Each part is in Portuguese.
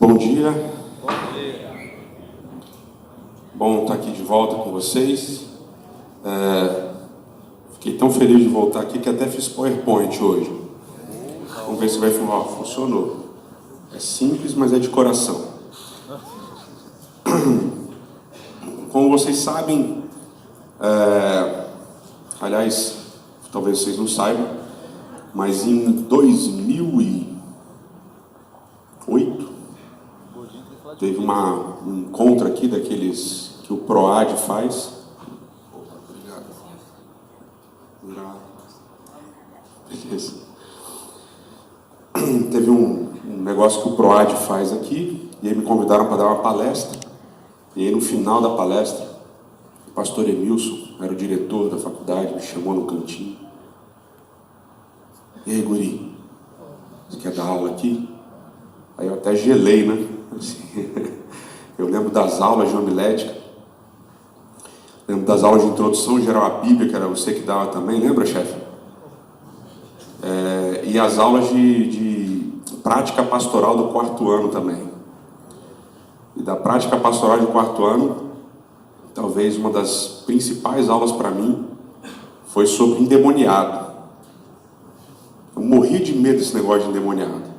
Bom dia. Bom dia. Bom estar aqui de volta com vocês. Fiquei tão feliz de voltar aqui que até fiz PowerPoint hoje. Vamos ver se vai funcionar. Funcionou. É simples, mas é de coração. Como vocês sabem, aliás, talvez vocês não saibam, mas em 2008 teve um encontro aqui daqueles que o PROAD faz. Obrigado. Beleza. Teve um negócio que o PROAD faz aqui, e aí me convidaram para dar uma palestra. E aí no final da palestra, o pastor Emilson, era o diretor da faculdade, me chamou no cantinho. E aí, guri, você quer dar aula aqui? Aí eu até gelei, né? Assim, eu lembro das aulas de homilética, lembro das aulas de introdução geral à Bíblia, que era você que dava também, lembra, chefe? E as aulas de prática pastoral do 4º ano também. E da prática pastoral de 4º ano, talvez uma das principais aulas para mim foi sobre endemoniado. Eu morri de medo desse negócio de endemoniado.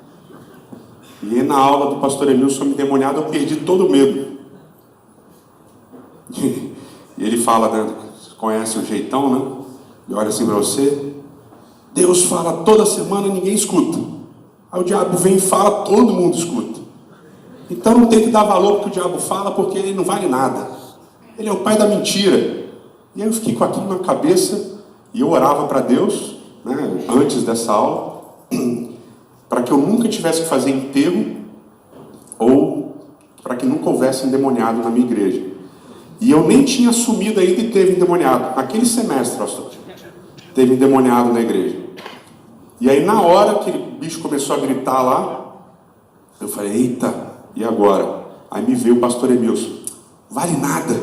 E aí, na aula do pastor Emilson sobre endemoniado, eu perdi todo o medo. E ele fala, né, você conhece o jeitão, né? E olha assim para você: Deus fala toda semana e ninguém escuta. Aí o diabo vem e fala, todo mundo escuta. Então não tem que dar valor porque o diabo fala, porque ele não vale nada. Ele é o pai da mentira. E aí eu fiquei com aquilo na cabeça e eu orava para Deus, né, antes dessa aula, para que eu nunca tivesse que fazer enterro ou para que nunca houvesse endemoniado na minha igreja. E eu nem tinha assumido ainda e teve endemoniado. Naquele semestre, pastor, teve endemoniado na igreja. E aí na hora que o bicho começou a gritar lá, eu falei, eita, e agora? Aí me veio o pastor Emilson, vale nada.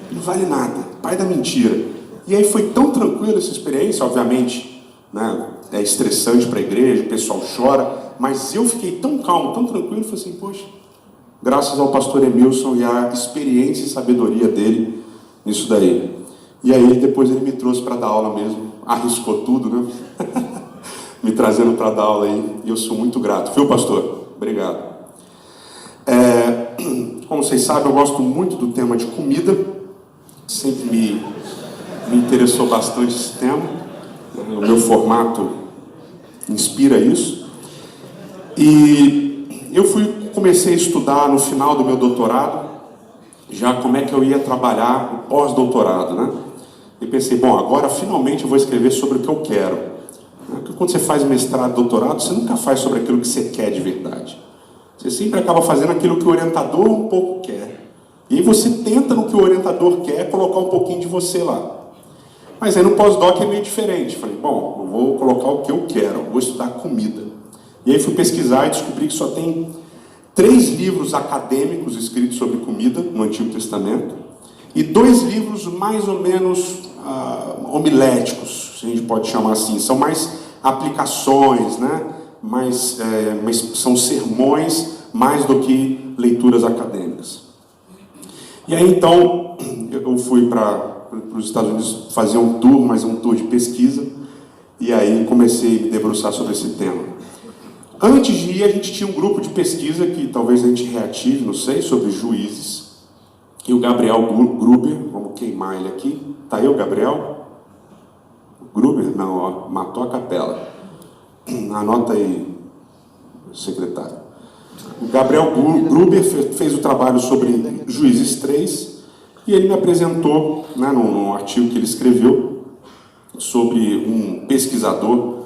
Não vale nada, pai da mentira. E aí foi tão tranquila essa experiência, obviamente, né, é estressante para a igreja, o pessoal chora, mas eu fiquei tão calmo, tão tranquilo, falei assim, poxa, graças ao pastor Emilson e à experiência e sabedoria dele nisso daí. E aí depois ele me trouxe para dar aula mesmo, arriscou tudo, né? Me trazendo para dar aula aí, e eu sou muito grato. Viu, pastor? Obrigado. Como vocês sabem, eu gosto muito do tema de comida, sempre me interessou bastante esse tema, o meu formato inspira isso, e eu comecei a estudar no final do meu doutorado, já como é que eu ia trabalhar o pós-doutorado, né? E pensei, bom, agora finalmente eu vou escrever sobre o que eu quero. Porque quando você faz mestrado, doutorado, você nunca faz sobre aquilo que você quer de verdade. Você sempre acaba fazendo aquilo que o orientador um pouco quer. E aí você tenta no que o orientador quer colocar um pouquinho de você lá. Mas aí no pós-doc é meio diferente. Falei, bom, eu vou colocar o que eu quero, vou estudar comida. E aí fui pesquisar e descobri que só tem 3 livros acadêmicos escritos sobre comida no Antigo Testamento e 2 livros mais ou menos homiléticos, se a gente pode chamar assim. São mais aplicações, né? Mas são sermões mais do que leituras acadêmicas. E aí então eu fui para os Estados Unidos fazer um tour, mas um tour de pesquisa, e aí comecei a me debruçar sobre esse tema. Antes de ir, a gente tinha um grupo de pesquisa que talvez a gente reative, não sei, sobre Juízes, e o Gabriel Gruber, vamos queimar ele aqui, tá aí o Gabriel? Gruber? Não, ó, matou a capela. Anota aí, secretário. O Gabriel Gruber fez o trabalho sobre Juízes 3, e ele me apresentou, né, num artigo que ele escreveu sobre um pesquisador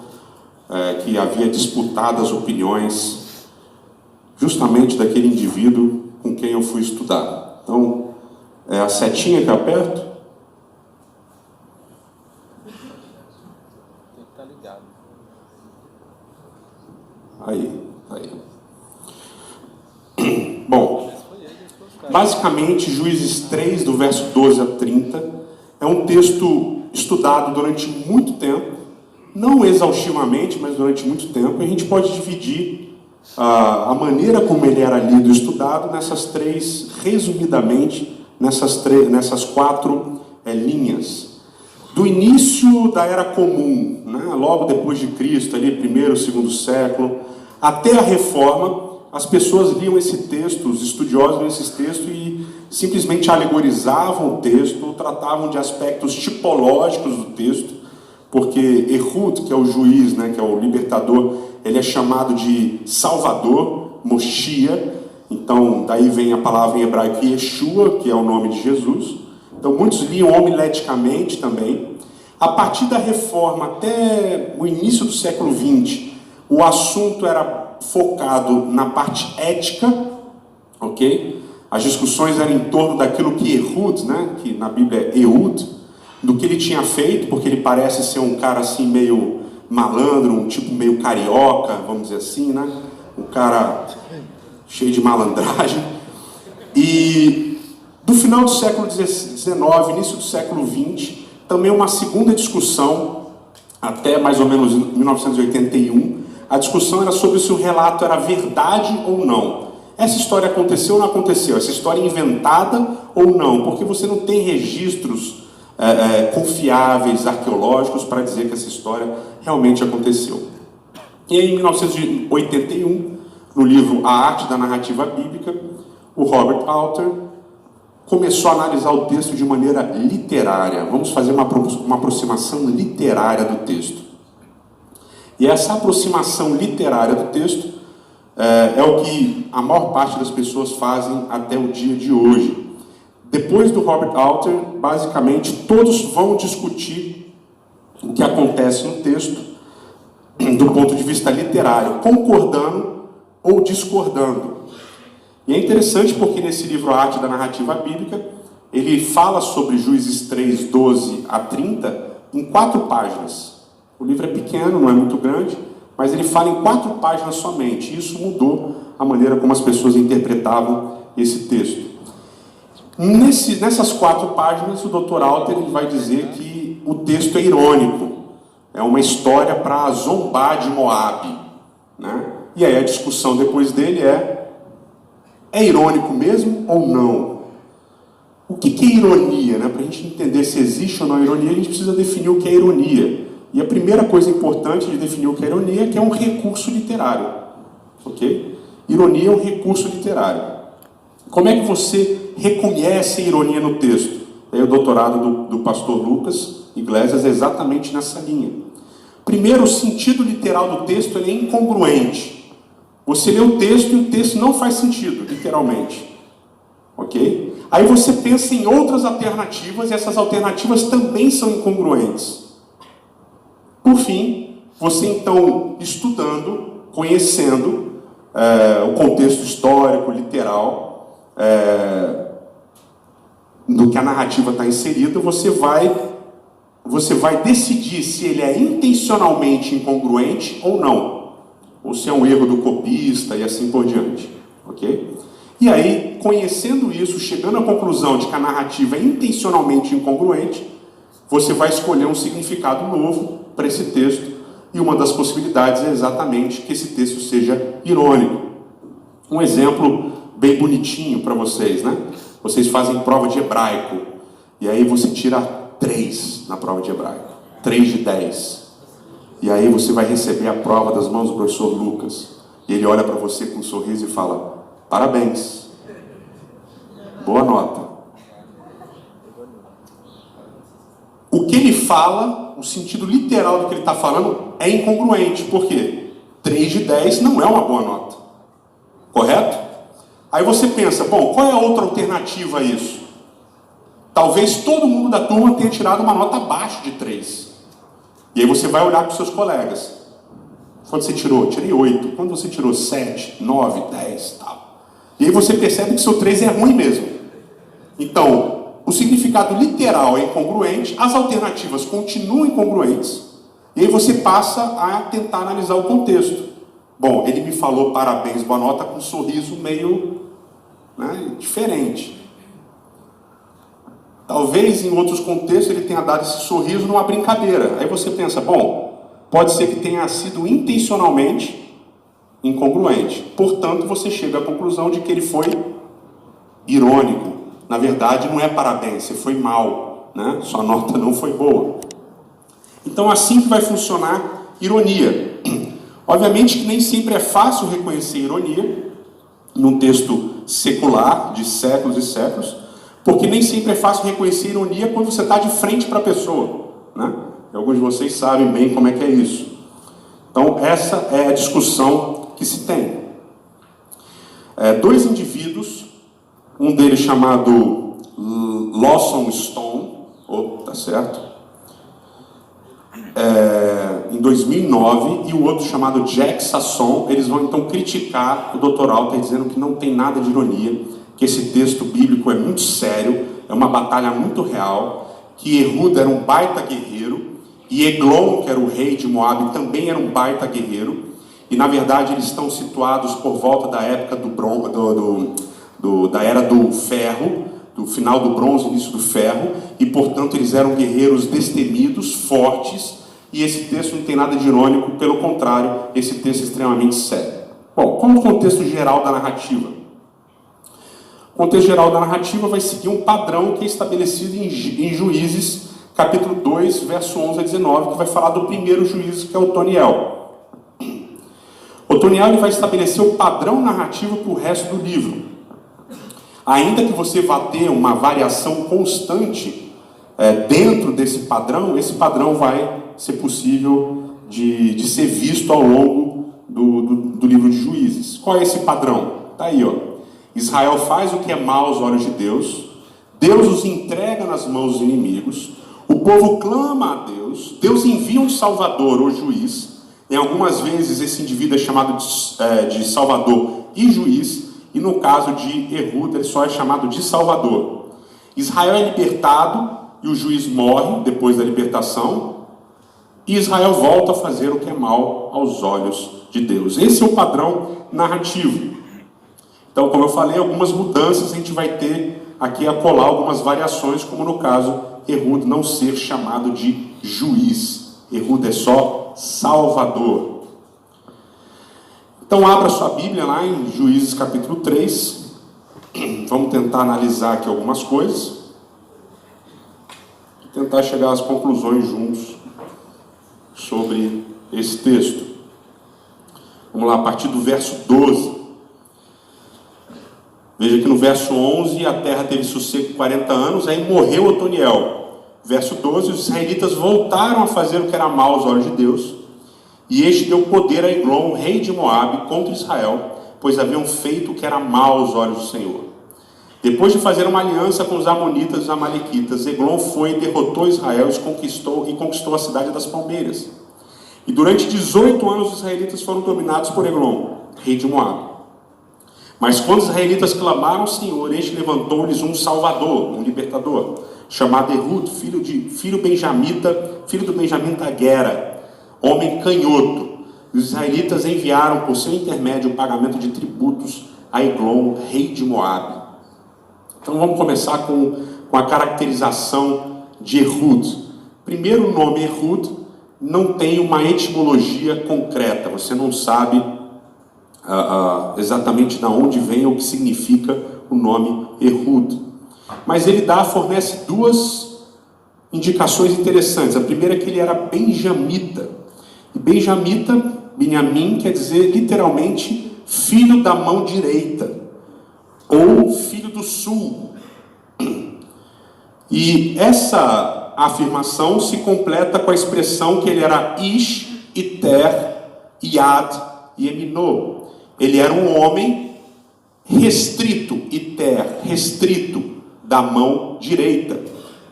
que havia disputado as opiniões justamente daquele indivíduo com quem eu fui estudar. Então, é a setinha que eu aperto? Tem que estar ligado. Aí. Bom, basicamente, Juízes 3, do verso 12 a 30, é um texto estudado durante muito tempo, não exaustivamente, mas durante muito tempo, e a gente pode dividir a maneira como ele era lido e estudado resumidamente, nessas 4 linhas. Do início da Era Comum, né, logo depois de Cristo, ali, 1º, 2º século, até a Reforma, as pessoas liam esse texto, os estudiosos liam esses textos e simplesmente alegorizavam o texto, tratavam de aspectos tipológicos do texto, porque Ehud, que é o juiz, né, que é o libertador, ele é chamado de Salvador, Moshia, então daí vem a palavra em hebraico Yeshua, que é o nome de Jesus. Então muitos liam homileticamente também. A partir da Reforma até o início do século XX, o assunto era focado na parte ética, ok? As discussões eram em torno daquilo que Ehud, né, que na Bíblia é Ehud, do que ele tinha feito, porque ele parece ser um cara assim meio malandro, um tipo meio carioca, vamos dizer assim, né? Um cara cheio de malandragem. E do final do século XIX, início do século XX, também uma segunda discussão, até mais ou menos 1981, a discussão era sobre se o relato era verdade ou não. Essa história aconteceu ou não aconteceu? Essa história é inventada ou não? Porque você não tem registros confiáveis, arqueológicos, para dizer que essa história realmente aconteceu. E aí, em 1981, no livro A Arte da Narrativa Bíblica, o Robert Alter começou a analisar o texto de maneira literária. Vamos fazer uma aproximação literária do texto. E essa aproximação literária do texto é o que a maior parte das pessoas fazem até o dia de hoje. Depois do Robert Alter, basicamente, todos vão discutir o que acontece no texto do ponto de vista literário, concordando ou discordando. E é interessante porque nesse livro A Arte da Narrativa Bíblica, ele fala sobre Juízes 3, 12 a 30 em 4 páginas. O livro é pequeno, não é muito grande, mas ele fala em 4 páginas somente. E isso mudou a maneira como as pessoas interpretavam esse texto. Nessas 4 páginas, o Dr. Alter ele vai dizer que o texto é irônico. É uma história para zombar de Moabe, né? E aí a discussão depois dele é irônico mesmo ou não? O que é ironia, né? Para a gente entender se existe ou não ironia, a gente precisa definir o que é ironia. E a primeira coisa importante de definir o que é ironia é que é um recurso literário. Ok? Ironia é um recurso literário. Como é que você reconhece a ironia no texto? Aí o doutorado do pastor Lucas Iglesias é exatamente nessa linha. Primeiro, o sentido literal do texto ele é incongruente. Você lê o texto e o texto não faz sentido, literalmente. Ok? Aí você pensa em outras alternativas e essas alternativas também são incongruentes. Por fim, você então, estudando, conhecendo o contexto histórico, literal, no que a narrativa está inserida, você vai decidir se ele é intencionalmente incongruente ou não, ou se é um erro do copista e assim por diante, ok? E aí, conhecendo isso, chegando à conclusão de que a narrativa é intencionalmente incongruente, você vai escolher um significado novo para esse texto, e uma das possibilidades é exatamente que esse texto seja irônico. Um exemplo bem bonitinho para vocês, né? Vocês fazem prova de hebraico, e aí você tira 3 na prova de hebraico, 3 de 10. E aí você vai receber a prova das mãos do professor Lucas, e ele olha para você com um sorriso e fala: parabéns, boa nota. O que ele fala, o sentido literal do que ele está falando é incongruente. Por quê? 3 de 10 não é uma boa nota. Correto? Aí você pensa, bom, qual é a outra alternativa a isso? Talvez todo mundo da turma tenha tirado uma nota abaixo de 3. E aí você vai olhar para os seus colegas. Quando você tirou? Tirei 8. Quando você tirou? 7, 9, 10, tal. E aí você percebe que seu 3 é ruim mesmo. Então, o significado literal é incongruente, as alternativas continuam incongruentes, e aí você passa a tentar analisar o contexto. Bom, ele me falou parabéns, boa nota, com um sorriso meio diferente. Talvez em outros contextos ele tenha dado esse sorriso numa brincadeira. Aí você pensa, bom, pode ser que tenha sido intencionalmente incongruente. Portanto, você chega à conclusão de que ele foi irônico. Na verdade, não é parabéns, você foi mal, né? Sua nota não foi boa. Então, assim que vai funcionar ironia. Obviamente que nem sempre é fácil reconhecer ironia num texto secular de séculos e séculos, porque nem sempre é fácil reconhecer ironia quando você está de frente para a pessoa, né? E alguns de vocês sabem bem como é que é isso. Então, essa é a discussão que se tem. Dois indivíduos, um deles chamado Lawson Stone, tá certo? Em 2009, e o outro chamado Jack Sasson, eles vão então criticar o Dr. Alter, dizendo que não tem nada de ironia, que esse texto bíblico é muito sério, é uma batalha muito real, que Ehud era um baita guerreiro, e Eglon, que era o rei de Moabe, também era um baita guerreiro, e na verdade eles estão situados por volta da época da era do ferro, do final do bronze, início do ferro, e portanto eles eram guerreiros destemidos, fortes, e esse texto não tem nada de irônico, pelo contrário, esse texto é extremamente sério. Bom, qual é o contexto geral da narrativa? O contexto geral da narrativa vai seguir um padrão que é estabelecido em Juízes, capítulo 2, verso 11 a 19, que vai falar do primeiro juízo, que é Otoniel. Otoniel ele vai estabelecer o padrão narrativo para o resto do livro. Ainda que você vá ter uma variação constante dentro desse padrão, esse padrão vai ser possível de ser visto ao longo do livro de Juízes. Qual é esse padrão? Está aí, ó. Israel faz o que é mal aos olhos de Deus, Deus os entrega nas mãos dos inimigos, o povo clama a Deus, Deus envia um salvador ou juiz. Em algumas vezes esse indivíduo é chamado de salvador e juiz, e no caso de Ehud ele só é chamado de salvador. Israel é libertado e o juiz morre depois da libertação, e Israel volta a fazer o que é mal aos olhos de Deus. Esse é o padrão narrativo. Então, como eu falei, algumas mudanças a gente vai ter aqui a colar algumas variações, como no caso, Ehud não ser chamado de juiz. Ehud é só salvador. Então, abra sua Bíblia lá em Juízes capítulo 3. Vamos tentar analisar aqui algumas coisas. E tentar chegar às conclusões juntos sobre esse texto. Vamos lá, a partir do verso 12. Veja que no verso 11, a terra teve sossego 40 anos, aí morreu Otoniel. Verso 12, os israelitas voltaram a fazer o que era mal aos olhos de Deus, e este deu poder a Eglon, rei de Moabe, contra Israel, pois haviam feito o que era mal aos olhos do Senhor. Depois de fazer uma aliança com os amonitas e os amalequitas, Eglon foi e derrotou Israel e conquistou a cidade das palmeiras. E durante 18 anos os israelitas foram dominados por Eglon, rei de Moabe. Mas quando os israelitas clamaram ao Senhor, este levantou-lhes um salvador, um libertador, chamado Ehud, filho do benjamita Gera, homem canhoto. E os israelitas enviaram por seu intermédio o pagamento de tributos a Eglon, rei de Moabe. Então vamos começar com a caracterização de Ehud. Primeiro, o nome Ehud não tem uma etimologia concreta, você não sabe exatamente de onde vem ou o que significa o nome Ehud. Mas ele fornece duas indicações interessantes. A primeira é que ele era benjamita. E Benjamim, quer dizer literalmente filho da mão direita, ou filho do sul. E essa afirmação se completa com a expressão que ele era Ish, Iter, Yad e Eminô. Ele era um homem restrito, Iter, restrito, da mão direita.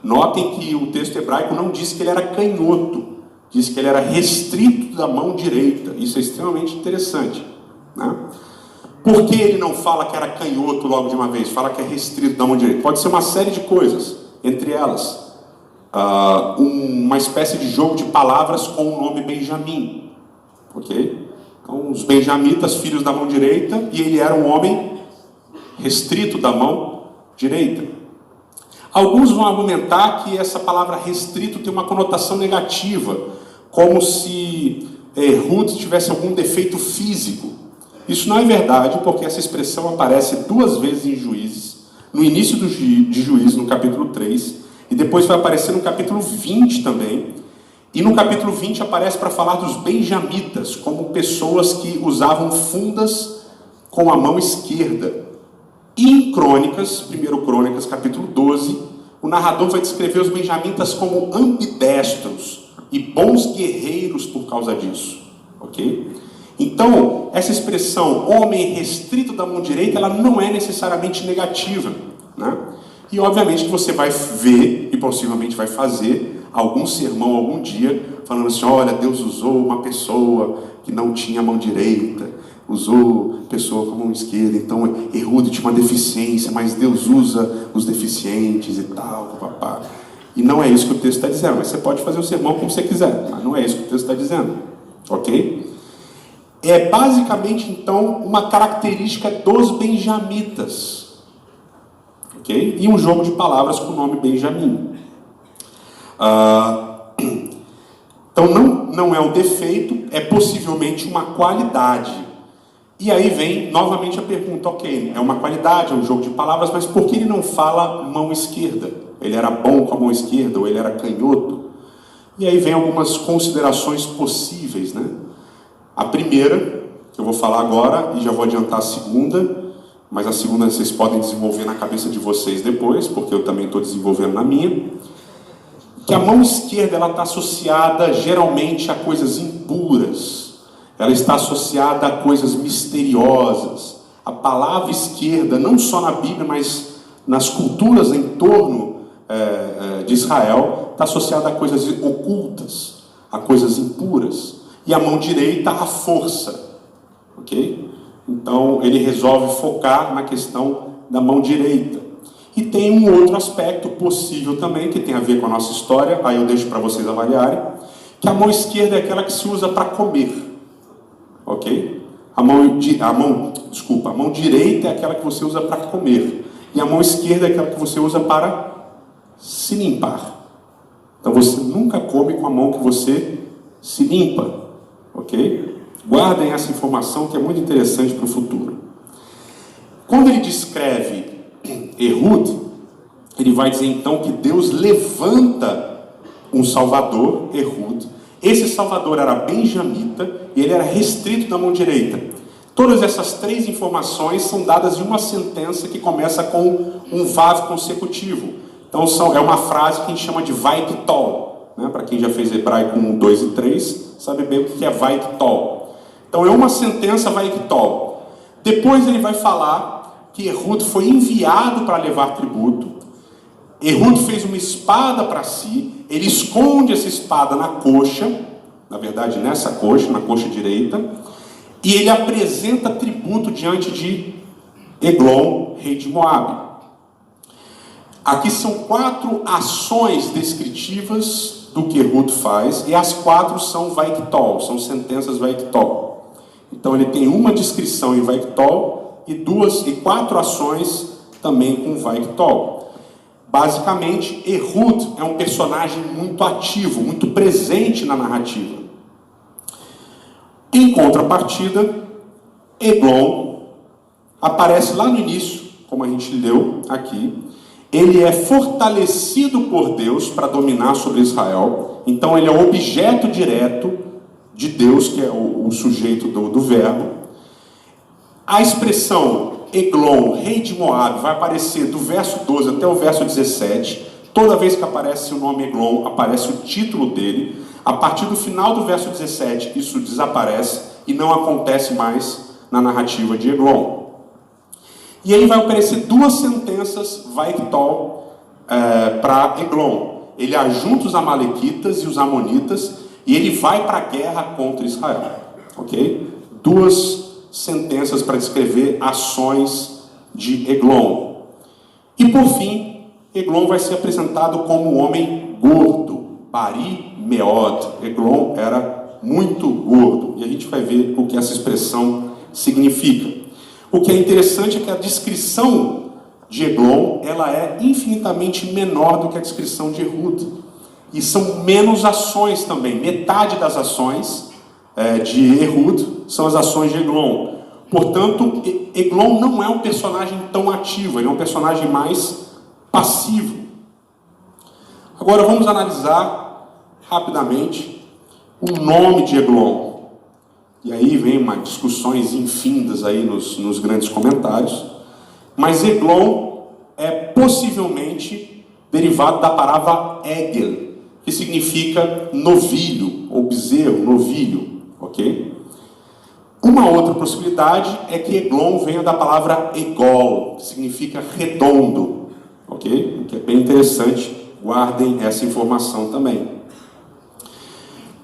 Notem que o texto hebraico não diz que ele era canhoto, diz que ele era restrito da mão direita. Isso é extremamente interessante, né? Por que ele não fala que era canhoto logo de uma vez? Fala que é restrito da mão direita. Pode ser uma série de coisas, entre elas uma espécie de jogo de palavras com o nome Benjamim, ok? Então, os benjamitas, filhos da mão direita, e ele era um homem restrito da mão direita. Alguns vão argumentar que essa palavra restrito tem uma conotação negativa, como se Ehud tivesse algum defeito físico. Isso não é verdade, porque essa expressão aparece 2 vezes em Juízes, no início de Juízes, no capítulo 3, e depois vai aparecer no capítulo 20 também. E no capítulo 20 aparece para falar dos benjamitas, como pessoas que usavam fundas com a mão esquerda. E em Crônicas, 1 Crônicas, capítulo 12, o narrador vai descrever os benjamitas como ambidestros e bons guerreiros por causa disso. Ok? Então, essa expressão, homem restrito da mão direita, ela não é necessariamente negativa, né? E obviamente que você vai ver, e possivelmente vai fazer, algum sermão algum dia, falando assim, olha, Deus usou uma pessoa que não tinha mão direita, usou pessoa com a mão esquerda, então Ehud tinha uma deficiência, mas Deus usa os deficientes e tal, papá. E não é isso que o texto está dizendo, mas você pode fazer o sermão como você quiser, mas não é isso que o texto está dizendo, ok? É basicamente, então, uma característica dos benjamitas, ok? E um jogo de palavras com o nome Benjamim. Então, não é um defeito, é possivelmente uma qualidade. E aí vem novamente a pergunta, ok, é uma qualidade, é um jogo de palavras, mas por que ele não fala mão esquerda? Ele era bom com a mão esquerda, ou ele era canhoto? E aí vem algumas considerações possíveis, né? A primeira, que eu vou falar agora, e já vou adiantar a segunda, mas a segunda vocês podem desenvolver na cabeça de vocês depois, porque eu também estou desenvolvendo na minha, que a mão esquerda ela está associada geralmente a coisas impuras, ela está associada a coisas misteriosas. A palavra esquerda, não só na Bíblia, mas nas culturas em torno de Israel, está associada a coisas ocultas, a coisas impuras. E a mão direita, a força. Ok? Então, ele resolve focar na questão da mão direita. E tem um outro aspecto possível também, que tem a ver com a nossa história, aí eu deixo para vocês avaliarem, que a mão esquerda é aquela que se usa para comer. Ok? A mão direita é aquela que você usa para comer. E a mão esquerda é aquela que você usa para se limpar. Então, você nunca come com a mão que você se limpa. Ok? Guardem essa informação que é muito interessante para o futuro. Quando ele descreve Ehud, ele vai dizer então que Deus levanta um salvador, Ehud. Esse salvador era benjamita e ele era restrito da mão direita. Todas essas 3 informações são dadas em uma sentença que começa com um vav consecutivo. Então é uma frase que a gente chama de vaiktol, né? Para quem já fez hebraico 1, 2 e 3, sabe bem o que é vaiktol. Então é uma sentença vaiktol. Depois ele vai falar que Ehud foi enviado para levar tributo. Ehud fez uma espada para si, ele esconde essa espada na coxa, na verdade nessa coxa, na coxa direita, e ele apresenta tributo diante de Eglon, rei de Moabe. Aqui são 4 ações descritivas do que Ehud faz, e as 4 são vaiktol, são sentenças vaiktol. Então ele tem uma descrição em vaiktol e 4 ações também com vaiktol. Basicamente, Ehud é um personagem muito ativo, muito presente na narrativa. Em contrapartida, Eglon aparece lá no início, como a gente leu aqui. Ele é fortalecido por Deus para dominar sobre Israel. Então ele é objeto direto de Deus, que é o sujeito do verbo. A expressão Eglon, rei de Moabe, vai aparecer do verso 12 até o verso 17. Toda vez que aparece o nome Eglon, aparece o título dele. A partir do final do verso 17, isso desaparece e não acontece mais na narrativa de Eglon. E aí vai aparecer 2 sentenças vaiktol para Eglon. Ele ajunta os amalequitas e os amonitas e ele vai para a guerra contra Israel. Ok? 2 sentenças para descrever ações de Eglon. E por fim, Eglon vai ser apresentado como um homem gordo, Bari Meod. Eglon era muito gordo, e a gente vai ver o que essa expressão significa. O que é interessante é que a descrição de Eglon, ela é infinitamente menor do que a descrição de Ehud. E são menos ações também. Metade das ações de Ehud são as ações de Eglon. Portanto, Eglon não é um personagem tão ativo, ele é um personagem mais passivo. Agora vamos analisar rapidamente o nome de Eglon. E aí vem uma discussões infindas aí nos grandes comentários. Mas Eglon é possivelmente derivado da palavra Egel, que significa novilho, ou bezerro, novilho, ok? Uma outra possibilidade é que Eglon venha da palavra Egol, que significa redondo, ok? O que é bem interessante, guardem essa informação também.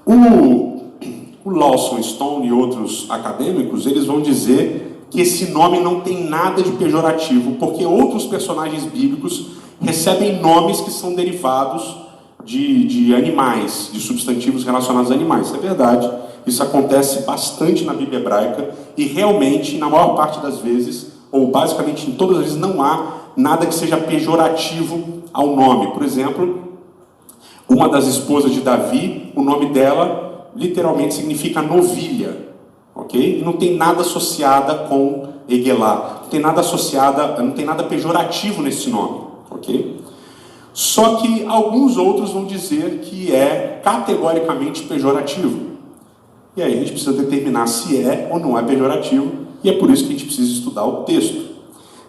O Lawson Stone e outros acadêmicos, eles vão dizer que esse nome não tem nada de pejorativo, porque outros personagens bíblicos recebem nomes que são derivados de animais, de substantivos relacionados a animais. Isso é verdade. Isso acontece bastante na Bíblia hebraica e realmente, na maior parte das vezes, ou basicamente em todas as vezes, não há nada que seja pejorativo ao nome. Por exemplo, uma das esposas de Davi, o nome dela literalmente significa novilha, ok? E não tem nada associada com Egelá, não tem nada pejorativo nesse nome, ok? Só que alguns outros vão dizer que é categoricamente pejorativo. E aí a gente precisa determinar se é ou não é pejorativo, e é por isso que a gente precisa estudar o texto.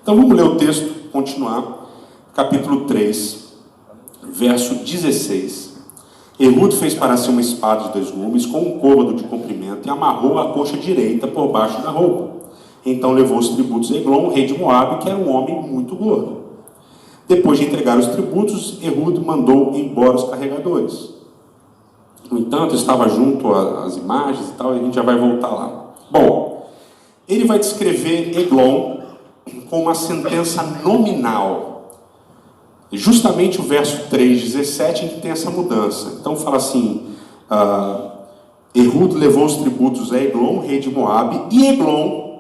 Então vamos ler o texto, continuar, capítulo 3, verso 16. Ehud fez para si uma espada de 2 gumes, com um côvado de comprimento, e amarrou a coxa direita por baixo da roupa. Então levou os tributos a Eglon, rei de Moabe, que era um homem muito gordo. Depois de entregar os tributos, Ehud mandou embora os carregadores. No entanto, estava junto às imagens e tal, e a gente já vai voltar lá. Bom, ele vai descrever Eglon com uma sentença nominal. Justamente o verso 3:17 em que tem essa mudança. Então fala assim, Ehud levou os tributos a Eglon, rei de Moabe, e Eglon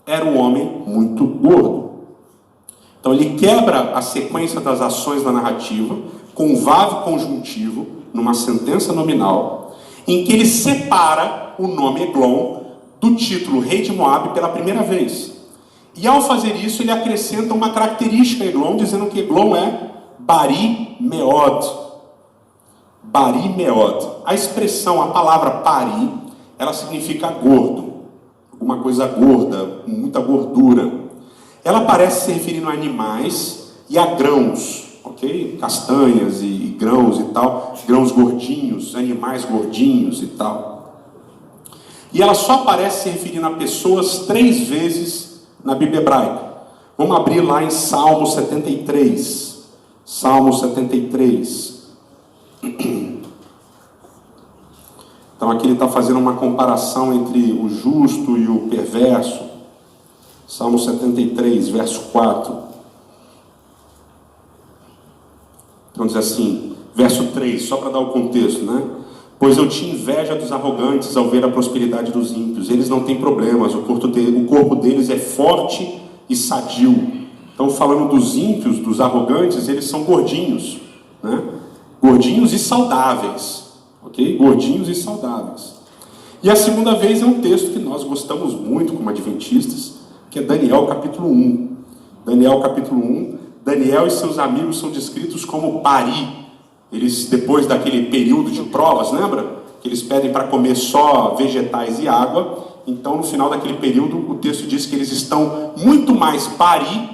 era um homem muito gordo. Então ele quebra a sequência das ações da narrativa com um vav conjuntivo, numa sentença nominal, em que ele separa o nome Eglon do título rei de Moabe pela primeira vez. E ao fazer isso, ele acrescenta uma característica a Eglon, dizendo que Eglon é Bari Meod. Bari Meod. A expressão, a palavra Bari, ela significa gordo. Alguma coisa gorda, com muita gordura. Ela parece se referindo a animais e a grãos. Ok? Castanhas e grãos e tal, grãos gordinhos, animais gordinhos e tal. E ela só aparece se referindo a pessoas 3 vezes na Bíblia hebraica. Vamos abrir lá em Salmo 73. Salmo 73. Então aqui ele está fazendo uma comparação entre o justo e o perverso. Salmo 73, verso 4. Então diz assim, verso 3, só para dar o contexto, né? Pois eu tinha inveja dos arrogantes ao ver a prosperidade dos ímpios. Eles não têm problemas, o corpo deles é forte e sadio. Então falando dos ímpios, dos arrogantes, eles são gordinhos, né? Gordinhos e saudáveis, ok? Gordinhos e saudáveis. E a segunda vez é um texto que nós gostamos muito como adventistas, que é Daniel capítulo 1. Daniel capítulo 1. Daniel e seus amigos são descritos como Bari. Eles, depois daquele período de provas, lembra? Que eles pedem para comer só vegetais e água. Então, no final daquele período, o texto diz que eles estão muito mais Bari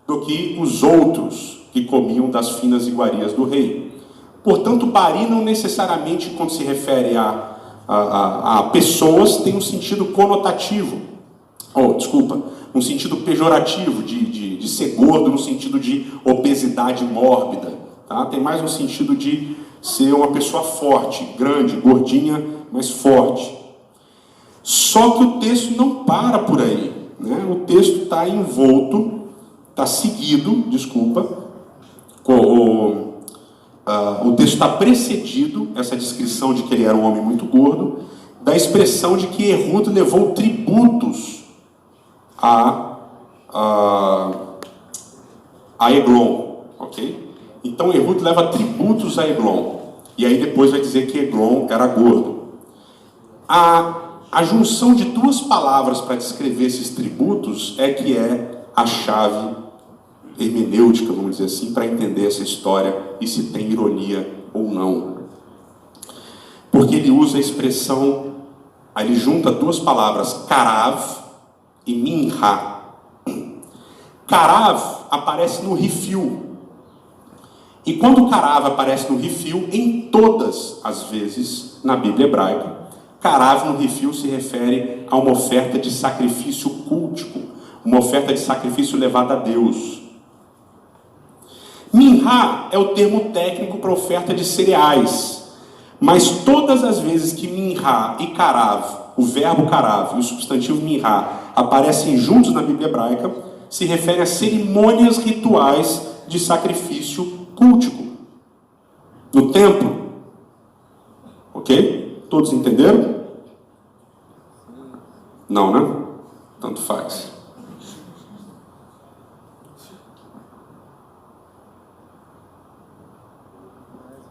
do que os outros que comiam das finas iguarias do rei. Portanto, Bari não necessariamente, quando se refere a pessoas, tem um sentido conotativo. Um sentido pejorativo, de ser gordo, no sentido de obesidade mórbida. Tá? Tem mais um sentido de ser uma pessoa forte, grande, gordinha, mas forte. Só que o texto não para por aí, né? O texto está envolto, está seguido, o texto está precedido, essa descrição de que ele era um homem muito gordo, da expressão de que Ehud levou tributos a Eglon, ok? Então Ehud leva tributos a Eglon, e aí depois vai dizer que Eglon era gordo. A A junção de duas palavras para descrever esses tributos é que é a chave hermenêutica, vamos dizer assim, para entender essa história e se tem ironia ou não. Porque ele usa a expressão, ele junta duas palavras, karav e minha. Karav aparece no rifil. E quando karav aparece no rifil, em todas as vezes na Bíblia hebraica, karav no rifil se refere a uma oferta de sacrifício cultico, uma oferta de sacrifício levada a Deus. Minha é o termo técnico para oferta de cereais, mas todas as vezes que minha e karav, o verbo karav e o substantivo minha aparecem juntos na Bíblia hebraica, se refere a cerimônias rituais de sacrifício cultico no templo. Ok? Todos entenderam? Não, né? Tanto faz.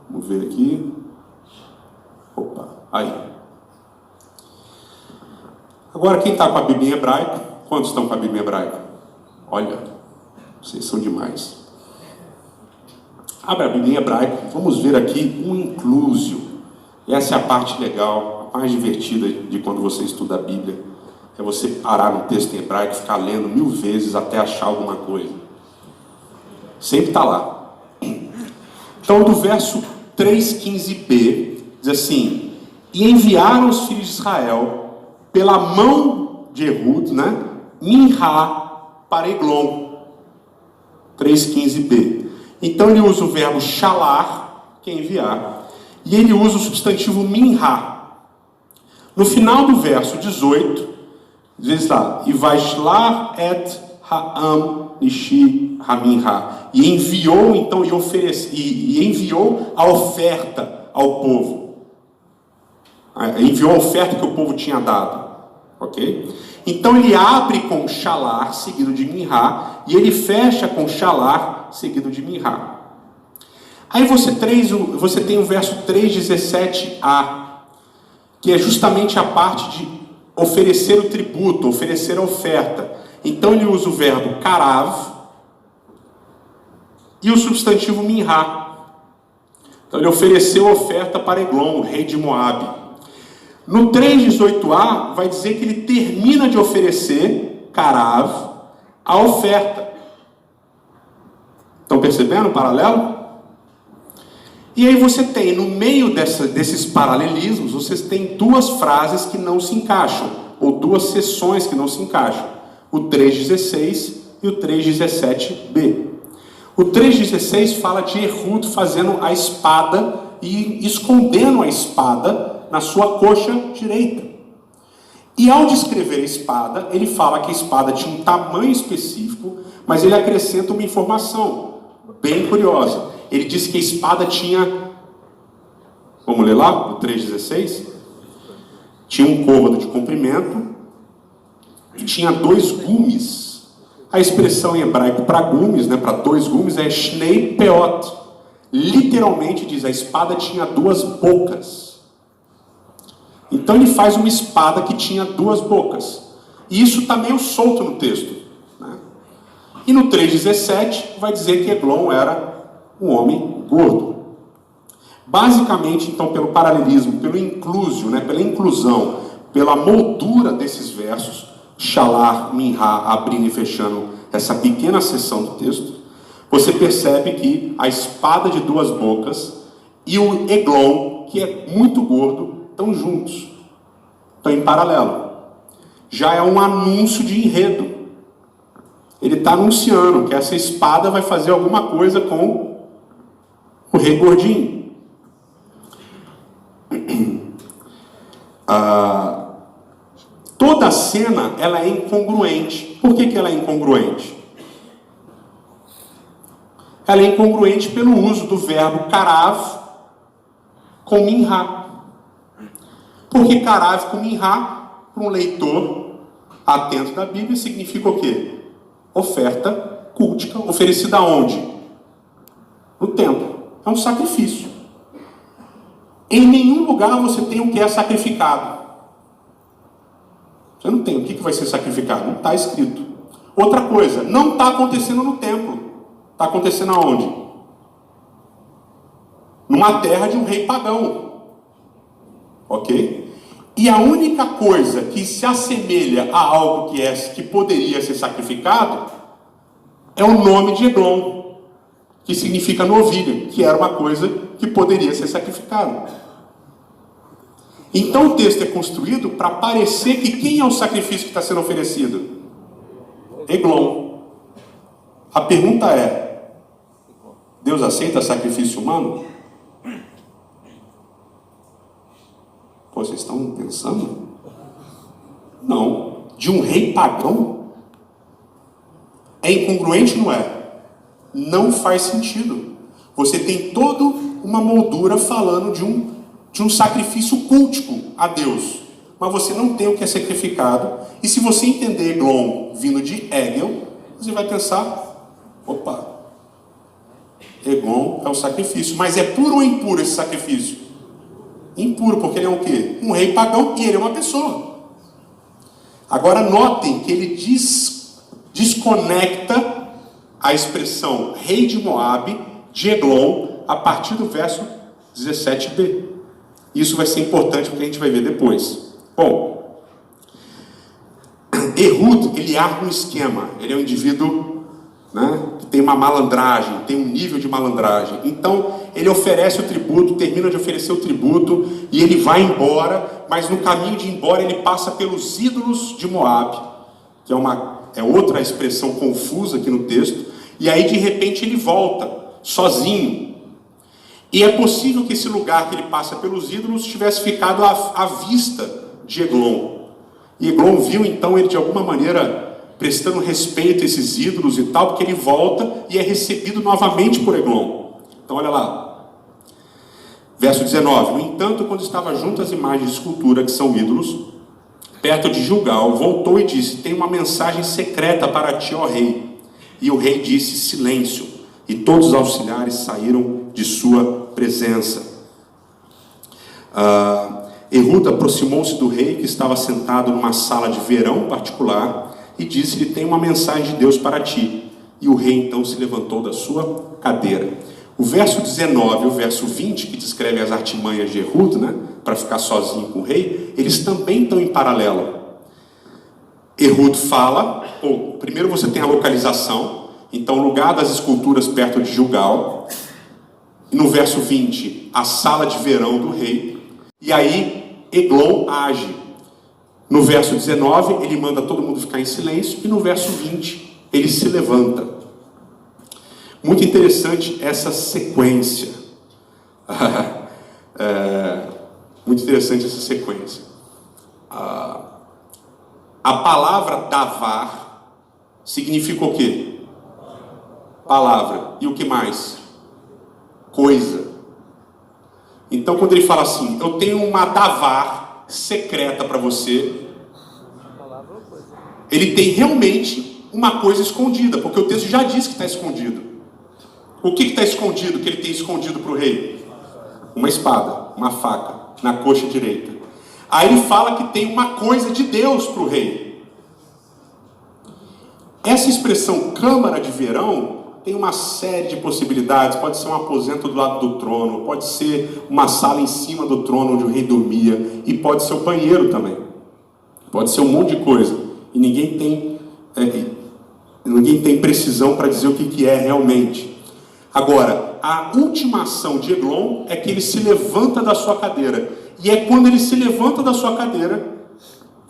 Vamos ver aqui. Opa, aí. Agora, quem está com a Bíblia em hebraico? Quantos estão com a Bíblia em hebraico? Olha, vocês são demais. Abre a Bíblia em hebraico. Vamos ver aqui um inclusio. Essa é a parte legal, a mais divertida de quando você estuda a Bíblia. É você parar no texto em hebraico e ficar lendo 1000 vezes até achar alguma coisa. Sempre está lá. Então, do verso 3,15b, diz assim: e enviaram os filhos de Israel pela mão de Ehud, né? Minha para Eglon. 3,15b. Então ele usa o verbo shalar, que é enviar, e ele usa o substantivo minha. No final do verso 18, diz lá: e vaishlar et ha'am nishi haminha. E enviou, então, e enviou a oferta ao povo. Enviou a oferta que o povo tinha dado. Ok? Então ele abre com shalar, seguido de minha, e ele fecha com shalar, seguido de minha. Aí você tem o verso 3,17a, que é justamente a parte de oferecer o tributo, oferecer a oferta. Então ele usa o verbo karav e o substantivo minha. Então ele ofereceu a oferta para Eglon, o rei de Moabe. No 3,18a vai dizer que ele termina de oferecer, karav, a oferta. Estão percebendo o paralelo? E aí você tem, no meio desses paralelismos, vocês têm duas frases que não se encaixam, ou duas seções que não se encaixam. O 3,16 e o 3,17b. O 3,16 fala de Ehud fazendo a espada e escondendo a espada na sua coxa direita. E ao descrever a espada, ele fala que a espada tinha um tamanho específico, mas ele acrescenta uma informação bem curiosa. Ele diz que a espada tinha, vamos ler lá, o 3,16? Tinha um côvado de comprimento e tinha 2 gumes. A expressão em hebraico para gumes, né, para 2 gumes, é shnei peot. Literalmente diz, a espada tinha 2 bocas. Então ele faz uma espada que tinha 2 bocas. E isso está meio solto no texto, né? E no 3,17 vai dizer que Eglon era um homem gordo. Basicamente, então, pelo paralelismo, pelo inclusio, né, pela inclusão, pela moldura desses versos, shalar, minha, abrindo e fechando essa pequena seção do texto, você percebe que a espada de 2 bocas e o Eglon, que é muito gordo, estão juntos, estão em paralelo. Já é um anúncio de enredo. Ele está anunciando que essa espada vai fazer alguma coisa com o rei gordinho. Toda a cena ela é incongruente. Por que ela é incongruente? Ela é incongruente pelo uso do verbo karav com minha. Porque karav com minha, para um leitor atento da Bíblia, significa o quê? Oferta cultica, oferecida aonde? No templo. É um sacrifício. Em nenhum lugar você tem o que é sacrificado. Você não tem. O que vai ser sacrificado? Não está escrito. Outra coisa, não está acontecendo no templo. Está acontecendo aonde? Numa terra de um rei pagão. Ok? E a única coisa que se assemelha a algo que poderia ser sacrificado é o nome de Eglon, que significa novilha, que era uma coisa que poderia ser sacrificada. Então o texto é construído para parecer que quem é o sacrifício que está sendo oferecido? Eglon. A pergunta é: Deus aceita sacrifício humano? Pô, vocês estão pensando? Não. De um rei pagão? É incongruente, não é? Não faz sentido. Você tem toda uma moldura falando de um sacrifício cultico a Deus, mas você não tem o que é sacrificado. E se você entender Eglon vindo de Egel, você vai pensar: opa, Eglon é o sacrifício. Mas é puro ou impuro esse sacrifício? Impuro, porque ele é o quê? Um rei pagão e ele é uma pessoa. Agora notem que ele desconecta a expressão rei de Moabe de Eglon a partir do verso 17b. Isso vai ser importante porque a gente vai ver depois. Bom, Ehud, ele arma um esquema. Ele é um indivíduo, né, que tem uma malandragem, tem um nível de malandragem. Então, ele oferece o tributo, termina de oferecer o tributo e ele vai embora, mas no caminho de ir embora ele passa pelos ídolos de Moabe, que é outra expressão confusa aqui no texto, e aí de repente ele volta, sozinho. E é possível que esse lugar que ele passa pelos ídolos tivesse ficado à vista de Eglon. E Eglon viu então ele de alguma maneira prestando respeito a esses ídolos e tal, porque ele volta e é recebido novamente por Eglon. Então olha lá, verso 19: no entanto, quando estava junto às imagens de escultura que são ídolos, perto de Gilgal, voltou e disse: tem uma mensagem secreta para ti, ó rei. E o rei disse: silêncio. E todos os auxiliares saíram de sua presença. Ehud aproximou-se do rei, que estava sentado numa sala de verão particular, e disse-lhe: tem uma mensagem de Deus para ti. E o rei então se levantou da sua cadeira. O verso 19 e o verso 20, que descreve as artimanhas de Ehud, né, para ficar sozinho com o rei, eles também estão em paralelo. Ehud fala, primeiro você tem a localização, então o lugar das esculturas perto de Gilgal, e no verso 20, a sala de verão do rei, e aí Eglon age. No verso 19, ele manda todo mundo ficar em silêncio, e no verso 20, ele se levanta. Muito interessante essa sequência. Muito interessante essa sequência. A palavra davar significa o quê? Palavra. E o que mais? Coisa. Então quando ele fala assim: eu tenho uma davar secreta para você, ele tem realmente uma coisa escondida, porque o texto já diz que está escondido. O que está escondido, que ele tem escondido para o rei? Uma espada, uma faca, na coxa direita. Aí ele fala que tem uma coisa de Deus para o rei. Essa expressão câmara de verão tem uma série de possibilidades. Pode ser um aposento do lado do trono, pode ser uma sala em cima do trono onde o rei dormia, e pode ser o banheiro também. Pode ser um monte de coisa. E ninguém tem precisão para dizer o que é realmente. Agora, a última ação de Eglon é que ele se levanta da sua cadeira. E é quando ele se levanta da sua cadeira,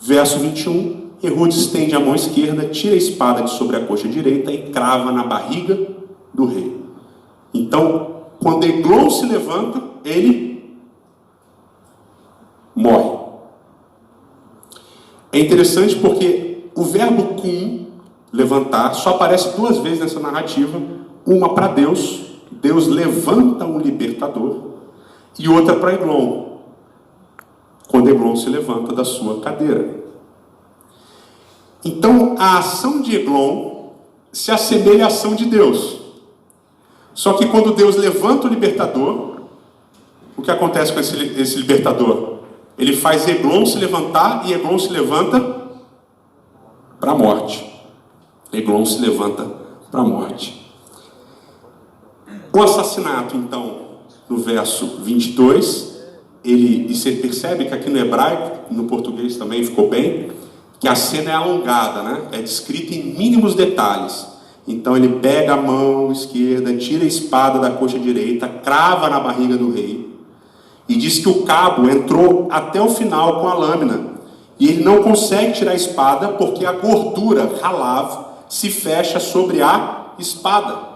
verso 21, Ehud estende a mão esquerda, tira a espada de sobre a coxa direita e crava na barriga do rei. Então, quando Eglon se levanta, ele morre. É interessante porque o verbo kum, levantar, só aparece duas vezes nessa narrativa. Uma para Deus, Deus levanta um libertador, e outra para Eglon, quando Eglon se levanta da sua cadeira. Então a ação de Eglon se assemelha à ação de Deus. Só que quando Deus levanta o libertador, o que acontece com esse libertador? Ele faz Eglon se levantar, e Eglon se levanta para a morte. Eglon se levanta para a morte. O assassinato, então, no verso 22, e você percebe que aqui no hebraico, no português também ficou bem, que a cena é alongada, né? É descrita em mínimos detalhes. Então ele pega a mão esquerda, tira a espada da coxa direita, crava na barriga do rei, e diz que o cabo entrou até o final com a lâmina, e ele não consegue tirar a espada porque a gordura, halav, se fecha sobre a espada.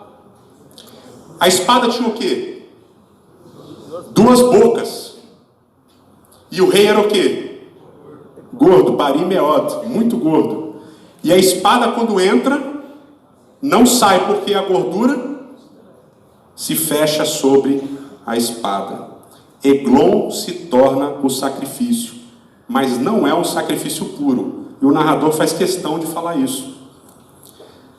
A espada tinha o quê? 2 bocas. E o rei era o quê? Gordo, barimeod, muito gordo. E a espada, quando entra, não sai porque a gordura se fecha sobre a espada. Eglon se torna o sacrifício, mas não é um sacrifício puro. E o narrador faz questão de falar isso.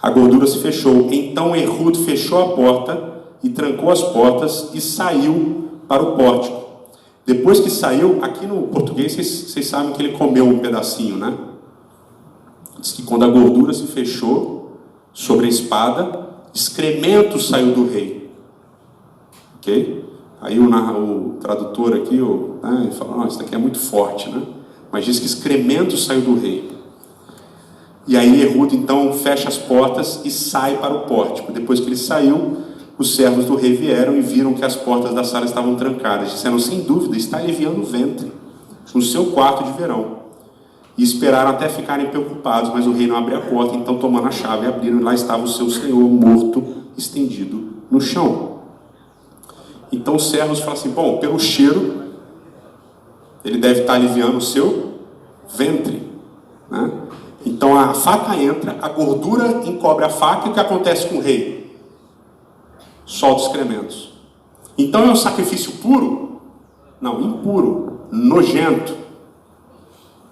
A gordura se fechou. Então Ehud fechou a porta e trancou as portas e saiu para o pórtico. Depois que saiu, aqui no português vocês sabem que ele comeu um pedacinho, né? Diz que quando a gordura se fechou sobre a espada, excremento saiu do rei. Ok? Aí o tradutor aqui, ele fala, isso daqui é muito forte, né? Mas diz que excremento saiu do rei. E aí Ehud então fecha as portas e sai para o pórtico. Depois que ele saiu, os servos do rei vieram e viram que as portas da sala estavam trancadas. Disseram, sem dúvida, está aliviando o ventre no seu quarto de verão. E esperaram até ficarem preocupados, mas o rei não abriu a porta. Então, tomando a chave, abriram, e lá estava o seu senhor morto, estendido no chão. Então os servos falam assim, bom, pelo cheiro, ele deve estar aliviando o seu ventre, né? Então a faca entra, a gordura encobre a faca, e o que acontece com o rei? Solta os excrementos. Então é um sacrifício puro? Não, impuro, nojento.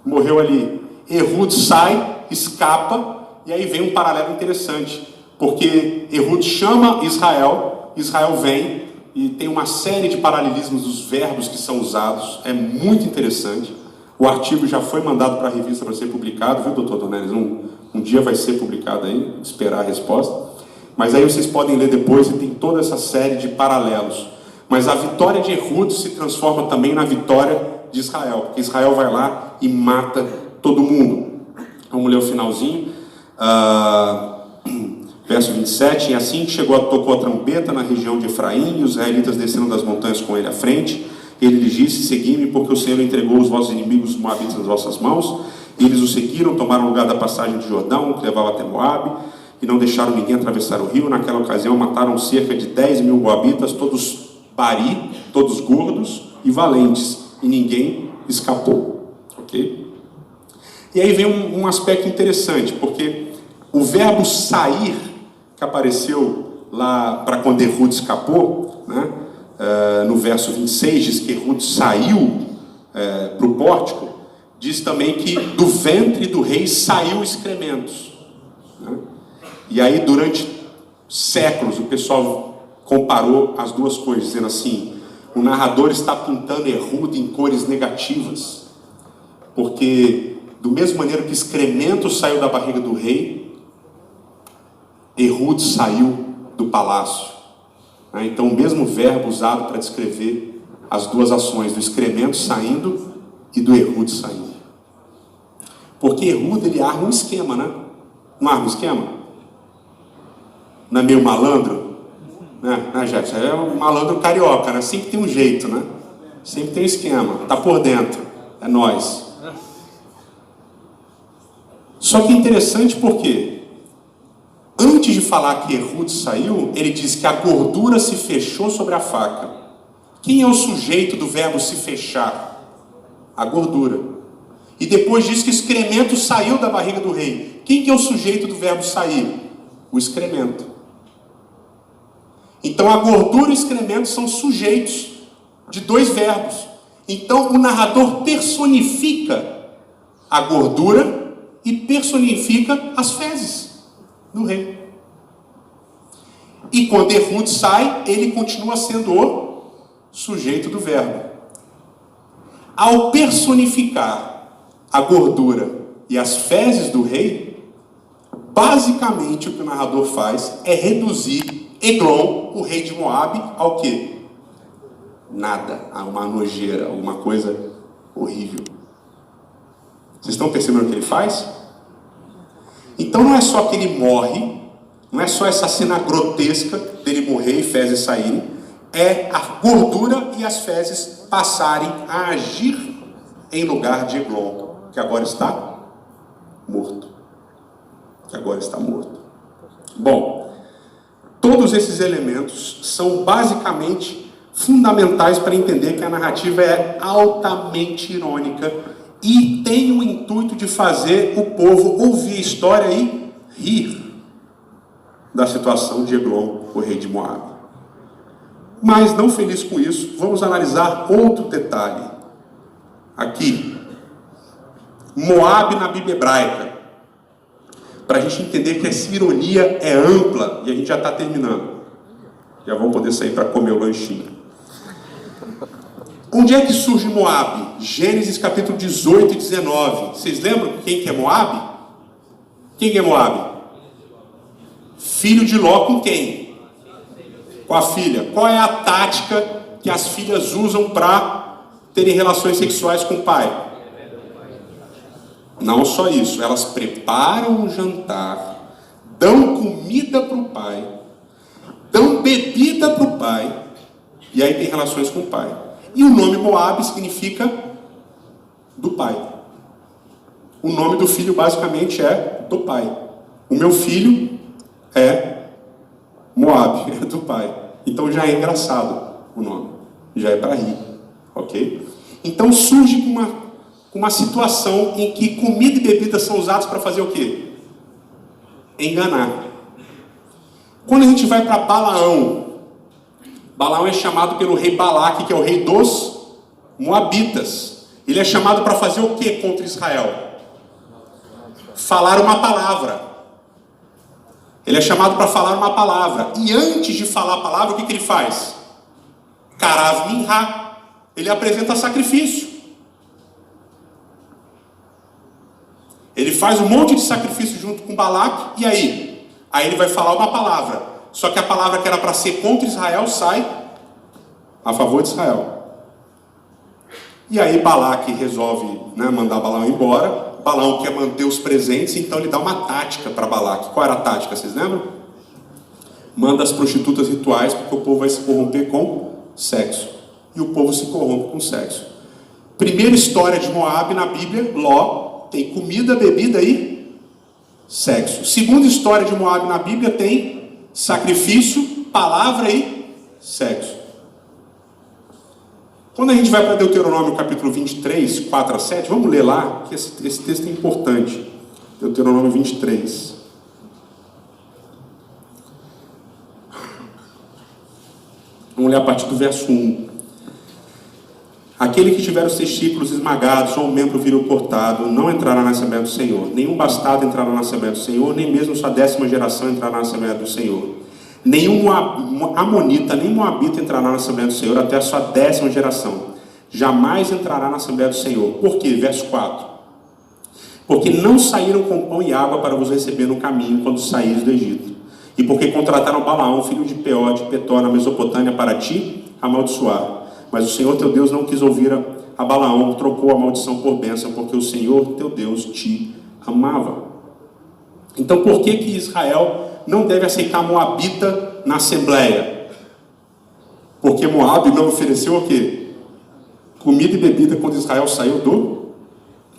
Morreu ali. Ehud sai, escapa, e aí vem um paralelo interessante, porque Ehud chama Israel, Israel vem, e tem uma série de paralelismos dos verbos que são usados, é muito interessante. O artigo já foi mandado para a revista para ser publicado, viu, doutor Donelis? Um dia vai ser publicado aí, esperar a resposta. Mas aí vocês podem ler depois, e tem toda essa série de paralelos. Mas a vitória de Ehud se transforma também na vitória de Israel, porque Israel vai lá e mata todo mundo. Vamos ler o finalzinho. Verso 27, e assim tocou a trombeta na região de Efraim, e os israelitas desceram das montanhas com ele à frente. Ele lhes disse, segui-me, porque o Senhor entregou os vossos inimigos, os moabitas, nas vossas mãos. E eles o seguiram, tomaram o lugar da passagem de Jordão, que levava até Moabe, e não deixaram ninguém atravessar o rio. Naquela ocasião mataram cerca de 10.000 moabitas, todos bari, todos gordos e valentes, e ninguém escapou. Ok? E aí vem um aspecto interessante, porque o verbo sair, que apareceu lá para quando Ehud escapou, né? No verso 26 diz que Ehud saiu para o pórtico, diz também que do ventre do rei saiu excrementos, né? E aí durante séculos o pessoal comparou as duas coisas, dizendo assim, o narrador está pintando Ehud em cores negativas, porque do mesmo maneira que excremento saiu da barriga do rei, Ehud saiu do palácio. Então o mesmo verbo usado para descrever as duas ações, do excremento saindo e do Ehud saindo. Porque Ehud, ele arma um esquema, né? Não arma um esquema? Não é meio malandro? Né, Jefferson? É um malandro carioca, né? Sempre tem um jeito, né? Sempre tem um esquema, tá por dentro, é nós. Só que é interessante porque antes de falar que Ehud saiu, ele diz que a gordura se fechou sobre a faca. Quem é o sujeito do verbo se fechar? A gordura. E depois diz que o excremento saiu da barriga do rei. Quem que é o sujeito do verbo sair? O excremento. Então a gordura e o excremento são sujeitos de dois verbos. Então o narrador personifica a gordura e personifica as fezes do rei. E quando Ehud sai, ele continua sendo o sujeito do verbo. Ao personificar a gordura e as fezes do rei, Basicamente, o que o narrador faz é reduzir Eglon, o rei de Moabe, ao quê? Nada, a uma nojeira, alguma coisa horrível. Vocês estão percebendo o que ele faz? Então não é só que ele morre, não é só essa cena grotesca dele morrer e fezes saírem, é a gordura e as fezes passarem a agir em lugar de Eglon, que agora está morto. Bom, todos esses elementos são basicamente fundamentais para entender que a narrativa é altamente irônica e tem o intuito de fazer o povo ouvir a história e rir da situação de Eglon, o rei de Moabe. Mas, não feliz com isso, vamos analisar outro detalhe. Aqui, Moabe na Bíblia hebraica, para a gente entender que essa ironia é ampla, e a gente já está terminando. Já vamos poder sair para comer o lanchinho. Onde é que surge Moabe? Gênesis capítulo 18 e 19. Vocês lembram quem que é Moabe? Quem que é Moabe? Filho de Ló com quem? Com a filha. Qual é a tática que as filhas usam para terem relações sexuais com o pai? Não só isso, elas preparam um jantar, dão comida para o pai, dão bebida para o pai, e aí tem relações com o pai. E o nome Moabe significa do pai. O nome do filho basicamente é do pai. O meu filho é Moabe, é do pai. Então já é engraçado o nome, já é para rir, ok? Então surge uma situação em que comida e bebida são usados para fazer o quê? Enganar. Quando a gente vai para Balaão é chamado pelo rei Balaque, que é o rei dos Moabitas. Ele é chamado para fazer o quê contra Israel? Falar uma palavra. Ele é chamado para falar uma palavra. E antes de falar a palavra, o que ele faz? Karav Minha. Ele apresenta sacrifício. Ele faz um monte de sacrifício junto com Balaque. E aí? Aí ele vai falar uma palavra. Só que a palavra que era para ser contra Israel sai a favor de Israel. E aí Balaque resolve mandar Balaão embora. Balaão quer manter os presentes, então ele dá uma tática para Balaque. Qual era a tática, vocês lembram? Manda as prostitutas rituais, porque o povo vai se corromper com sexo. E o povo se corrompe com sexo. Primeira história de Moabe na Bíblia, Ló, tem comida, bebida e sexo. Segunda história de Moabe na Bíblia tem sacrifício, palavra e sexo. Quando a gente vai para Deuteronômio capítulo 23, 4 a 7, vamos ler lá, que esse texto é importante. Deuteronômio 23. Vamos ler a partir do verso 1. Aquele que tiver os testículos esmagados ou um membro viril cortado não entrará na Assembleia do Senhor. Nenhum bastardo entrará na Assembleia do Senhor, nem mesmo sua 10ª geração entrará na Assembleia do Senhor. Nenhum amonita, nem moabita entrará na Assembleia do Senhor até a sua 10ª geração. Jamais entrará na Assembleia do Senhor. Por quê? Verso 4. Porque não saíram com pão e água para vos receber no caminho quando saíres do Egito. E porque contrataram Balaão, filho de Peor, de Petor, na Mesopotâmia, para ti amaldiçoar. Mas o Senhor teu Deus não quis ouvir a Balaão, trocou a maldição por bênção, porque o Senhor teu Deus te amava. Então por que Israel não deve aceitar Moabita na Assembleia? Porque Moabe não ofereceu o quê? Comida e bebida quando Israel saiu do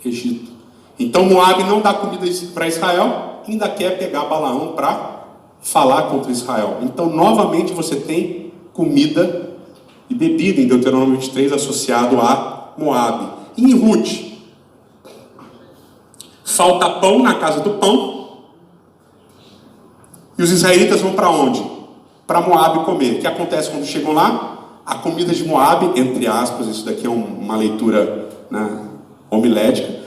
Egito. Então Moabe não dá comida para Israel, ainda quer pegar Balaão para falar contra Israel. Então novamente você tem comida e bebida em Deuteronômio 23 associado a Moabe. E em Ruth, falta pão na casa do pão, e os israelitas vão para onde? Para Moabe comer. O que acontece quando chegam lá? A comida de Moabe, entre aspas, isso daqui é uma leitura homilética.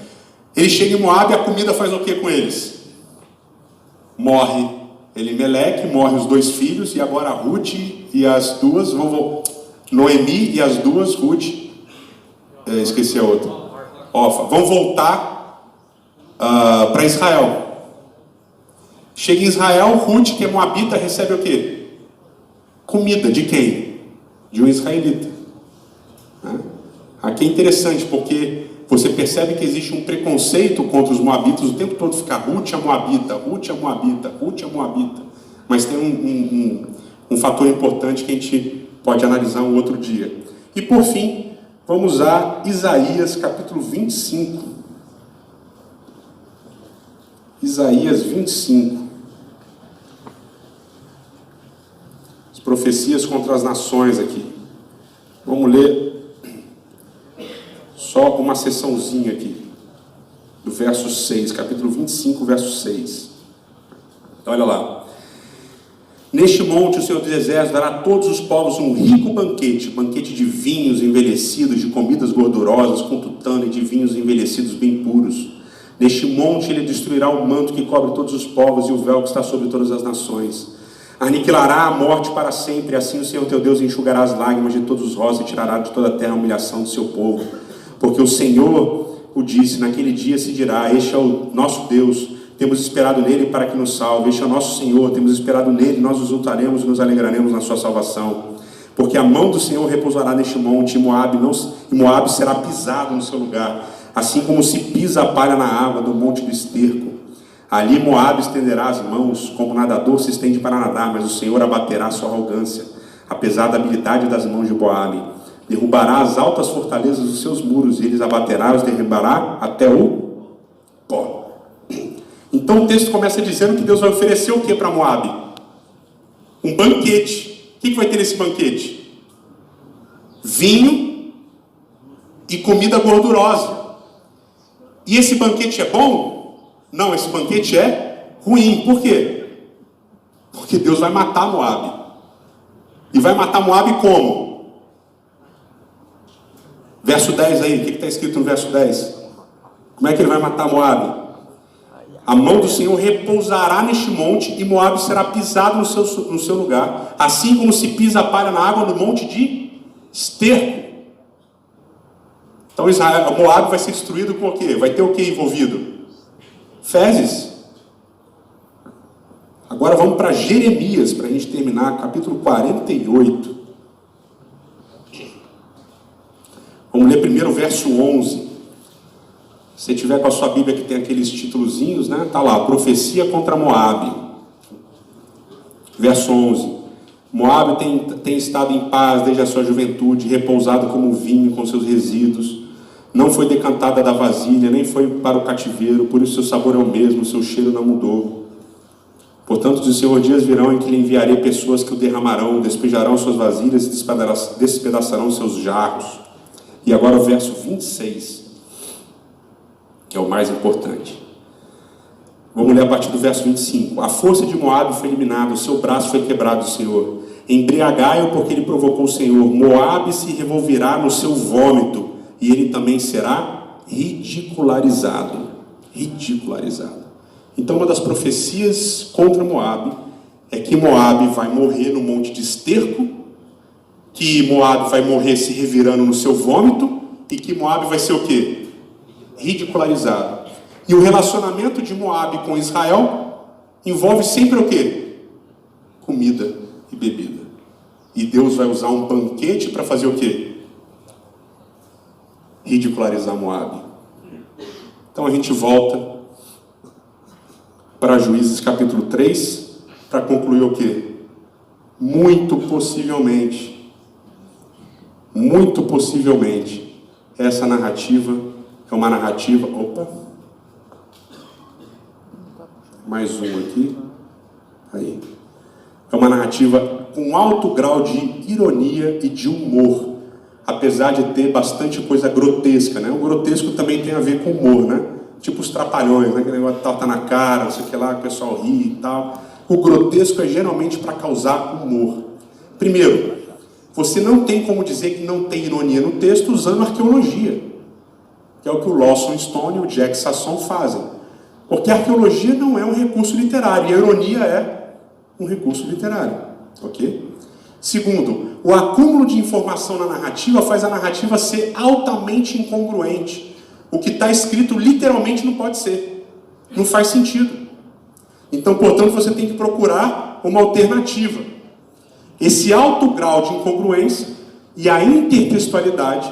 Eles chegam em Moabe, a comida faz o que com eles? Morre Elimeleque, morre os 2 filhos, e agora Ruth e as duas Noemi e as duas, Ruth, esqueci a outra, Orfa, vão voltar para Israel. Chega em Israel, Ruth, que é moabita, recebe o quê? Comida. De quem? De um israelita. Aqui é interessante, porque você percebe que existe um preconceito contra os moabitas, o tempo todo fica Ruth a moabita, Ruth a moabita, Ruth a moabita. Mas tem um fator importante que a gente pode analisar um outro dia. E por fim, vamos a Isaías capítulo 25. Isaías 25. As profecias contra as nações aqui. Vamos ler só uma seçãozinha aqui, do verso 6, capítulo 25, verso 6. Olha lá. Neste monte o Senhor dos Exércitos dará a todos os povos um rico banquete, banquete de vinhos envelhecidos, de comidas gordurosas, com tutano e de vinhos envelhecidos bem puros. Neste monte ele destruirá o manto que cobre todos os povos e o véu que está sobre todas as nações. Aniquilará a morte para sempre, assim o Senhor teu Deus enxugará as lágrimas de todos os rostos e tirará de toda a terra a humilhação do seu povo. Porque o Senhor o disse, naquele dia se dirá, este é o nosso Deus, temos esperado nele para que nos salve, este é o nosso Senhor, temos esperado nele, nós nos exultaremos e nos alegraremos na sua salvação. Porque a mão do Senhor repousará neste monte, e Moabe será pisado no seu lugar, assim como se pisa a palha na água do monte do esterco. Ali Moabe estenderá as mãos, como nadador se estende para nadar, mas o Senhor abaterá a sua arrogância, apesar da habilidade das mãos de Moabe. Derrubará as altas fortalezas dos seus muros, e eles abaterá e os derribará até o pó. Então o texto começa dizendo que Deus vai oferecer o que para Moabe? Um banquete. O que vai ter nesse banquete? Vinho e comida gordurosa. E esse banquete é bom? Não, esse banquete é ruim. Por quê? Porque Deus vai matar Moabe. E vai matar Moabe como? Verso 10 aí, o que está escrito no verso 10? Como é que ele vai matar Moabe? A mão do Senhor repousará neste monte e Moabe será pisado no seu lugar, assim como se pisa a palha na água no monte de esterco. Então Moabe vai ser destruído com o quê? Vai ter o que envolvido? Fezes. Agora vamos para Jeremias, para a gente terminar, capítulo 48. Vamos ler primeiro o verso 11. Se tiver com a sua Bíblia que tem aqueles titulozinhos, né? Tá lá, profecia contra Moabe. Verso 11. Moabe tem estado em paz desde a sua juventude, repousado como vinho com seus resíduos. Não foi decantada da vasilha, nem foi para o cativeiro, por isso seu sabor é o mesmo, seu cheiro não mudou. Portanto, do Senhor dias virão em que lhe enviarei pessoas que o derramarão, despejarão suas vasilhas e despedaçarão seus jarros. E agora o verso 26, que é o mais importante. Vamos ler a partir do verso 25. A força de Moabe foi eliminada, o seu braço foi quebrado, Senhor. Embriagai-o porque ele provocou o Senhor. Moabe se revolverá no seu vômito, e ele também será ridicularizado. Ridicularizado. Então, uma das profecias contra Moabe é que Moabe vai morrer no monte de esterco, que Moabe vai morrer se revirando no seu vômito, e que Moabe vai ser o quê? Ridicularizado. E o relacionamento de Moabe com Israel envolve sempre o quê? Comida e bebida. E Deus vai usar um banquete para fazer o quê? Ridicularizar Moabe. Então a gente volta para Juízes capítulo 3 para concluir o quê? Muito possivelmente, essa narrativa é uma narrativa... Opa! Mais um aqui. Aí. É uma narrativa com alto grau de ironia e de humor, apesar de ter bastante coisa grotesca, né? O grotesco também tem a ver com humor, né? Tipo os trapalhões, né? Aquele negócio tá na cara, não sei o que lá, o pessoal ri e tal. O grotesco é geralmente para causar humor. Primeiro, você não tem como dizer que não tem ironia no texto usando arqueologia, que é o que o Lawson Stone e o Jack Sasson fazem. Porque a arqueologia não é um recurso literário, e a ironia é um recurso literário. Ok? Segundo, o acúmulo de informação na narrativa faz a narrativa ser altamente incongruente. O que está escrito literalmente não pode ser. Não faz sentido. Então, portanto, você tem que procurar uma alternativa. Esse alto grau de incongruência e a intertextualidade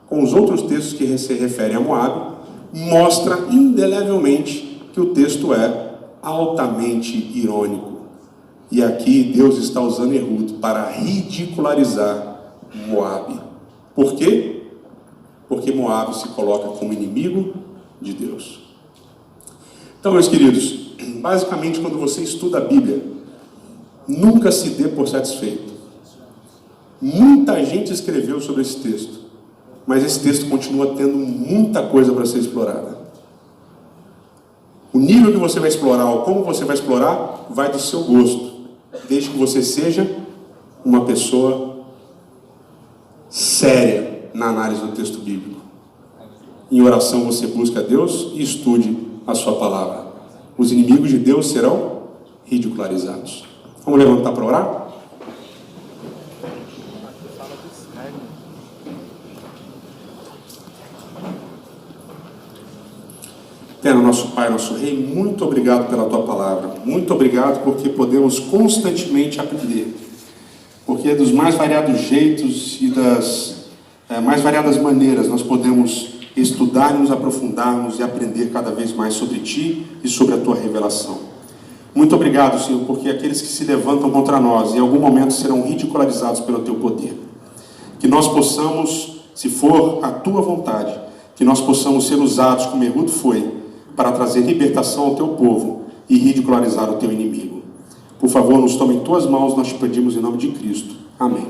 com os outros textos que se referem a Moabe mostra indelevelmente que o texto é altamente irônico. E aqui Deus está usando Ehud para ridicularizar Moabe. Por quê? Porque Moabe se coloca como inimigo de Deus. Então, meus queridos, basicamente, quando você estuda a Bíblia, nunca se dê por satisfeito. Muita gente escreveu sobre esse texto, mas esse texto continua tendo muita coisa para ser explorada. O nível que você vai explorar, ou como você vai explorar, vai do seu gosto, desde que você seja uma pessoa séria na análise do texto bíblico. Em oração você busca a Deus e estude a sua palavra. Os inimigos de Deus serão ridicularizados. Vamos levantar para orar? Eterno, nosso Pai, nosso Rei, muito obrigado pela Tua palavra. Muito obrigado porque podemos constantemente aprender. Porque dos mais variados jeitos e das mais variadas maneiras nós podemos estudar e nos aprofundarmos e aprender cada vez mais sobre Ti e sobre a Tua revelação. Muito obrigado, Senhor, porque aqueles que se levantam contra nós em algum momento serão ridicularizados pelo Teu poder. Que nós possamos, se for a Tua vontade, que nós possamos ser usados como Ehud foi, para trazer libertação ao Teu povo e ridicularizar o Teu inimigo. Por favor, nos tome em Tuas mãos, nós te pedimos em nome de Cristo. Amém.